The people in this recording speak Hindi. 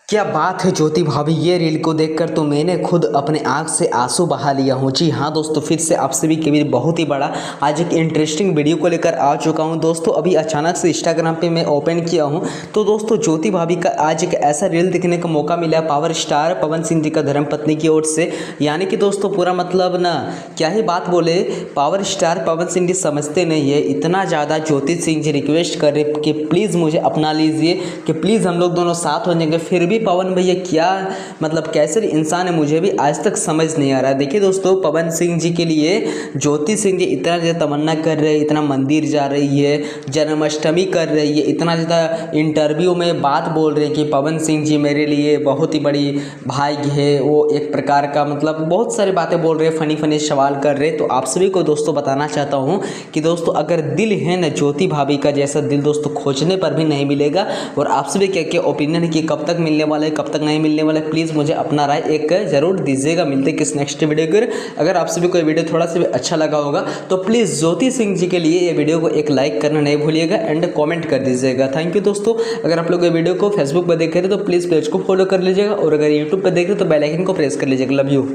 क्या बात है ज्योति भाभी, ये रील को देखकर तो मैंने खुद अपने आंख से आंसू बहा लिया हूँ। जी हाँ दोस्तों, फिर से आपसे भी कभी बहुत ही बड़ा आज एक इंटरेस्टिंग वीडियो को लेकर आ चुका हूँ। दोस्तों अभी अचानक से इंस्टाग्राम पे मैं ओपन किया हूँ तो दोस्तों ज्योति भाभी का आज एक ऐसा रील देखने का मौका मिला पावर स्टार पवन सिंह जी का धर्मपत्नी की ओर से। यानी कि दोस्तों पूरा मतलब ना क्या ही बात बोले, पावर स्टार पवन सिंह जी समझते नहीं है, इतना ज़्यादा ज्योति सिंह जी रिक्वेस्ट कर रहे कि प्लीज़ मुझे अपना लीजिए, कि प्लीज़ हम लोग दोनों साथ हो जाएंगे। फिर भी पवन भैया क्या मतलब कैसे इंसान है, मुझे भी आज तक समझ नहीं आ रहा है। देखिए दोस्तों, पवन सिंह जी के लिए ज्योति सिंह जी इतना ज़्यादा तमन्ना कर रहे हैं, इतना मंदिर जा रही है, जन्माष्टमी कर रही है, इतना ज़्यादा इंटरव्यू में बात बोल रहे हैं कि पवन सिंह जी मेरे लिए बहुत ही बड़ी भाग्य है। वो एक प्रकार का मतलब बहुत सारी बातें बोल रहे हैं, फ़नी फ़नी सवाल कर रहे हैं। तो आप सभी को दोस्तों बताना चाहता हूँ कि दोस्तों अगर दिल है ना ज्योति भाभी का जैसा दिल दोस्तों खोजने पर भी नहीं मिलेगा। और आप सभी क्या क्या ओपिनियन है कि कब तक मिलने वाला है, कब तक नहीं मिलने वाला है, प्लीज़ मुझे अपना राय एक ज़रूर दीजिएगा। मिलते किस नेक्स्ट वीडियो के। अगर आप सभी को ये वीडियो थोड़ा सा भी अच्छा लगा होगा तो प्लीज़ ज्योति सिंह जी के लिए ये वीडियो को एक लाइक करना नहीं भूलिएगा एंड कमेंट कर दीजिएगा। थैंक यू दोस्तों। अगर आप लोग ये वीडियो को फेसबुक पर देख रहे हैं तो प्लीज़ पेज को फॉलो कर लीजिएगा, और अगर यूट्यूब पर देख रहे हैं तो बेल आइकन को प्रेस कर लीजिएगा। Love you.